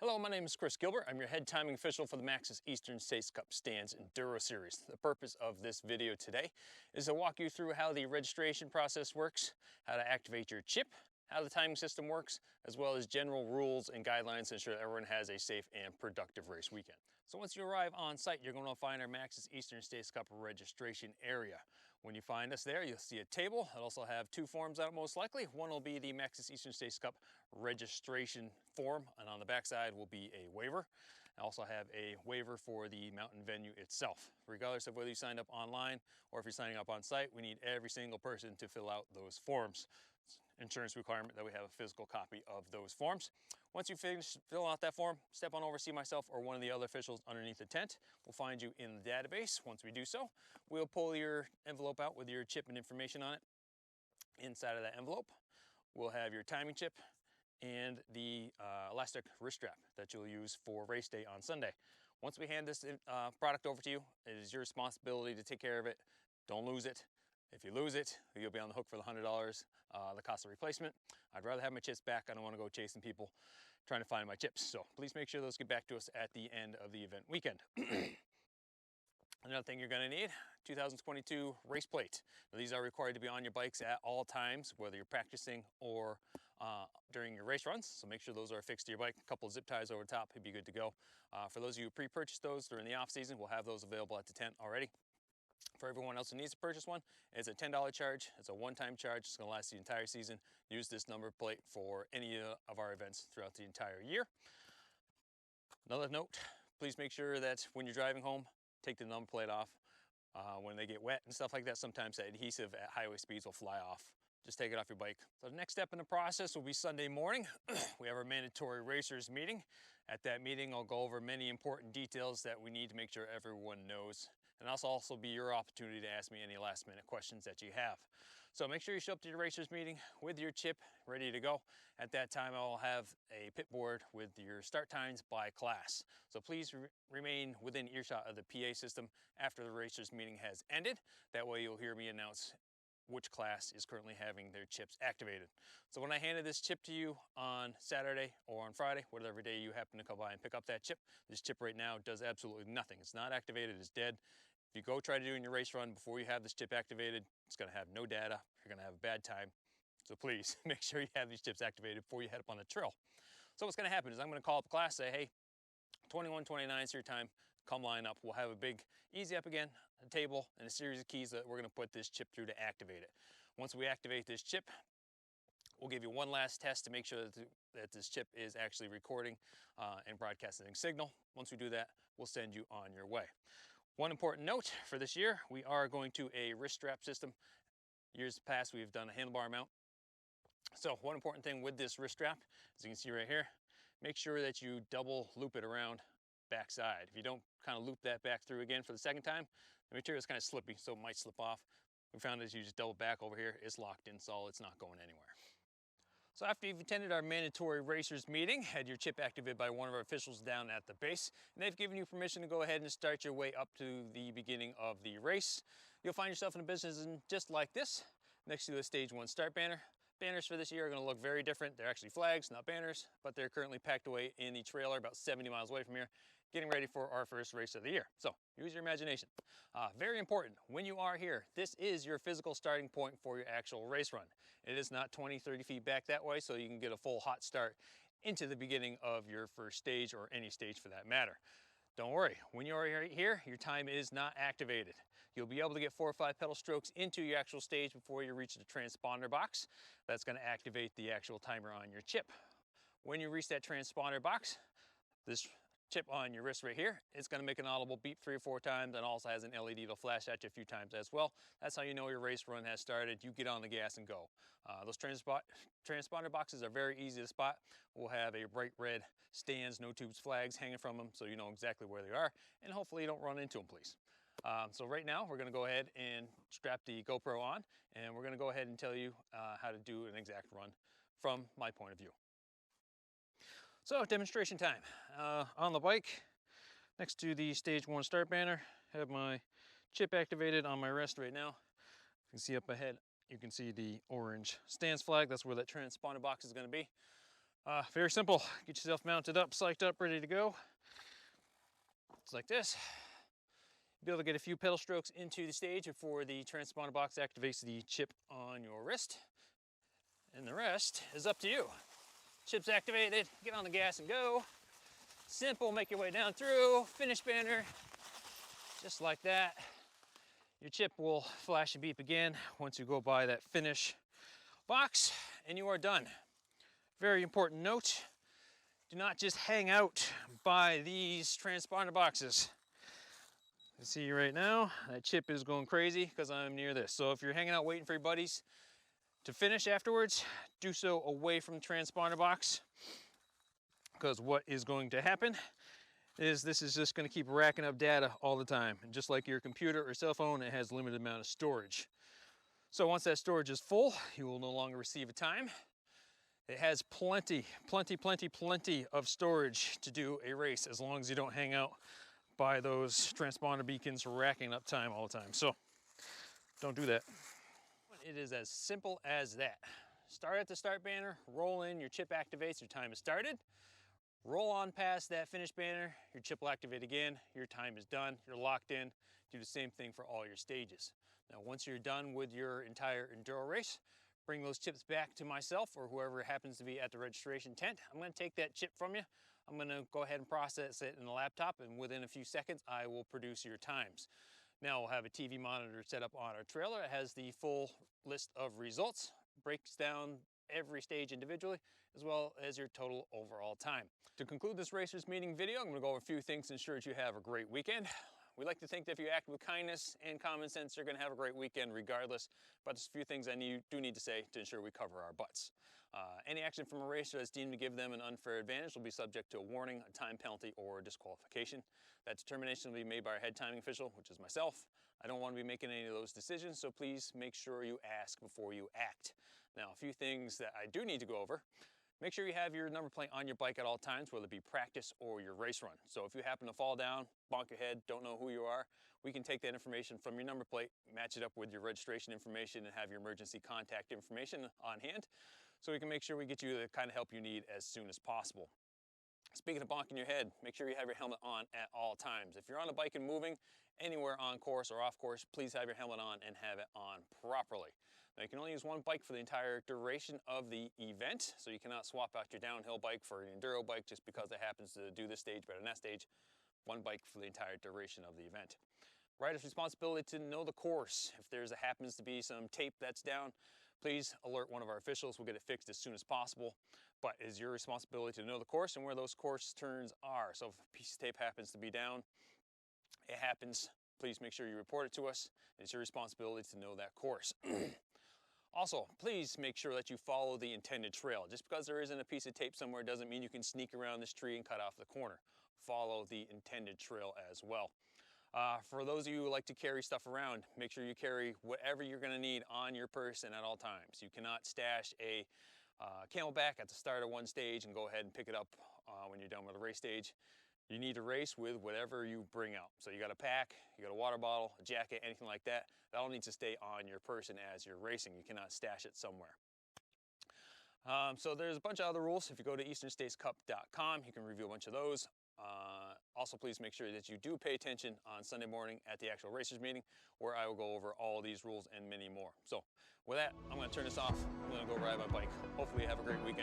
Hello, my name is Chris Gilbert. I'm your head timing official for the Maxxis Eastern States Cup STANS Enduro Series. The purpose of this video today is to walk you through how the registration process works, how to activate your chip, how the timing system works, as well as general rules and guidelines to ensure that everyone has a safe and productive race weekend. So once you arrive on site, you're going to find our Maxxis Eastern States Cup registration area. When you find us there, you'll see a table. It'll also have two forms on it most likely. One will be the Maxxis Eastern States Cup registration form, and on the back side will be a waiver. I also have a waiver for the mountain venue itself. Regardless of whether you signed up online or if you're signing up on site, we need every single person to fill out those forms. It's an insurance requirement that we have a physical copy of those forms. Once you finish filling out that form, step on over, see myself or one of the other officials underneath the tent. We'll find you in the database. Once we do so, we'll pull your envelope out with your chip and information on it. Inside of that envelope, we'll have your timing chip and the elastic wrist strap that you'll use for race day on Sunday. Once we hand this product over to you, it is your responsibility to take care of it. Don't lose it. If you lose it, you'll be on the hook for the $100, the cost of replacement. I'd rather have my chips back. I don't want to go chasing people trying to find my chips. So please make sure those get back to us at the end of the event weekend. Another thing you're going to need, 2022 race plate. Now, these are required to be on your bikes at all times, whether you're practicing or during your race runs. So make sure those are affixed to your bike. A couple of zip ties over top, you'd be good to go. For those of you who pre-purchased those during the off season, we'll have those available at the tent already. For everyone else who needs to purchase one, it's a $10 charge. It's a one-time charge. It's going to last the entire season. Use this number plate for any of our events throughout the entire year. Another note, please make sure that when you're driving home, take the number plate off. When they get wet and stuff like that, sometimes that adhesive at highway speeds will fly off. Just take it off your bike. So the next step in the process will be Sunday morning. We have our mandatory racers meeting. At that meeting, I'll go over many important details that we need to make sure everyone knows. And that'll also be your opportunity to ask me any last minute questions that you have. So make sure you show up to your racers meeting with your chip ready to go. At that time, I'll have a pit board with your start times by class. So please remain within earshot of the PA system after the racers meeting has ended. That way you'll hear me announce which class is currently having their chips activated. So when I handed this chip to you on Saturday or on Friday, whatever day you happen to come by and pick up that chip, this chip right now does absolutely nothing. It's not activated, it's dead. If you go try to do in your race run before you have this chip activated, it's gonna have no data, you're gonna have a bad time. So please make sure you have these chips activated before you head up on the trail. So what's gonna happen is I'm gonna call up the class, say, hey, 21:29 is your time, come line up. We'll have a big easy up again, a table, and a series of keys that we're gonna put this chip through to activate it. Once we activate this chip, we'll give you one last test to make sure that this chip is actually recording and broadcasting signal. Once we do that, we'll send you on your way. One important note for this year, we are going to a wrist strap system. Years past, we've done a handlebar mount. So one important thing with this wrist strap, as you can see right here, make sure that you double loop it around backside. If you don't kind of loop that back through again for the second time, the material is kind of slippy, so it might slip off. We found as you just double back over here, it's locked in solid, it's not going anywhere. So after you've attended our mandatory racers meeting, had your chip activated by one of our officials down at the base, and they've given you permission to go ahead and start your way up to the beginning of the race, you'll find yourself in a position just like this, next to the stage 1 start banner. Banners for this year are going to look very different. They're actually flags, not banners, but they're currently packed away in the trailer about 70 miles away from here, getting ready for our first race of the year. So use your imagination. Very important, when you are here, this is your physical starting point for your actual race run. It is not 20, 30 feet back that way, so you can get a full hot start into the beginning of your first stage or any stage for that matter. Don't worry, when you're here, your time is not activated. You'll be able to get 4 or 5 pedal strokes into your actual stage before you reach the transponder box. That's going to activate the actual timer on your chip. When you reach that transponder box, this chip on your wrist right here, it's going to make an audible beep 3 or 4 times, and also has an LED that'll flash at you a few times as well. That's how you know your race run has started. You get on the gas and go. Those transponder boxes are very easy to spot. We'll have a bright red STANS, no tubes flags hanging from them, so you know exactly where they are, and hopefully you don't run into them, please. So right now we're going to go ahead and strap the GoPro on, and we're going to go ahead and tell you how to do an exact run from my point of view. So demonstration time. On the bike, next to the stage 1 start banner, have my chip activated on my wrist right now. You can see up ahead, you can see the orange STANS flag. That's where that transponder box is going to be. Very simple. Get yourself mounted up, psyched up, ready to go. It's like this. Be able to get a few pedal strokes into the stage before the transponder box activates the chip on your wrist. And the rest is up to you. Chip's activated, get on the gas and go. Simple, make your way down through, finish banner, just like that. Your chip will flash and beep again once you go by that finish box, and you are done. Very important note, do not just hang out by these transponder boxes. You see right now, that chip is going crazy because I'm near this. So if you're hanging out waiting for your buddies to finish afterwards, do so away from the transponder box, because what is going to happen is this is just going to keep racking up data all the time. And just like your computer or cell phone, it has a limited amount of storage. So once that storage is full, you will no longer receive a time. It has plenty of storage to do a race, as long as you don't hang out by those transponder beacons racking up time all the time. So don't do that. It is as simple as that. Start at the start banner, roll in, your chip activates, your time is started. Roll on past that finish banner, your chip will activate again, your time is done, you're locked in. Do the same thing for all your stages. Now once you're done with your entire Enduro race, bring those chips back to myself or whoever happens to be at the registration tent. I'm going to take that chip from you. I'm going to go ahead and process it in the laptop, and within a few seconds I will produce your times. Now we'll have a TV monitor set up on our trailer. It has the full list of results, breaks down every stage individually, as well as your total overall time. To conclude this racers meeting video, I'm going to go over a few things to ensure that you have a great weekend. We like to think that if you act with kindness and common sense, you're going to have a great weekend regardless, but there's a few things I do need to say to ensure we cover our butts. Any action from a racer that's deemed to give them an unfair advantage will be subject to a warning, a time penalty, or a disqualification. That determination will be made by our head timing official, which is myself. I don't want to be making any of those decisions, so please make sure you ask before you act. Now, a few things that I do need to go over. Make sure you have your number plate on your bike at all times, whether it be practice or your race run. So if you happen to fall down, bonk your head, don't know who you are, we can take that information from your number plate, match it up with your registration information, and have your emergency contact information on hand, so we can make sure we get you the kind of help you need as soon as possible. Speaking of bonking your head, make sure you have your helmet on at all times. If you're on a bike and moving anywhere on course or off course, please have your helmet on and have it on properly. Now, you can only use one bike for the entire duration of the event, so you cannot swap out your downhill bike for an enduro bike just because it happens to do this stage better than that stage. One bike for the entire duration of the event. Rider's responsibility to know the course. If there happens to be some tape that's down, please alert one of our officials. We'll get it fixed as soon as possible. But it is your responsibility to know the course and where those course turns are. So if a piece of tape happens to be down, it happens. Please make sure you report it to us. It's your responsibility to know that course. Also, please make sure that you follow the intended trail. Just because there isn't a piece of tape somewhere doesn't mean you can sneak around this tree and cut off the corner. Follow the intended trail as well. For those of you who like to carry stuff around, make sure you carry whatever you're going to need on your person at all times. You cannot stash a Camelback at the start of one stage and go ahead and pick it up when you're done with the race stage. You need to race with whatever you bring out. So you got a pack, you got a water bottle, a jacket, anything like that. That all needs to stay on your person as you're racing. You cannot stash it somewhere. So there's a bunch of other rules. If you go to easternstatescup.com, you can review a bunch of those. Also, please make sure that you do pay attention on Sunday morning at the actual racers meeting, where I will go over all these rules and many more. So with that, I'm going to turn this off. I'm going to go ride my bike. Hopefully you have a great weekend.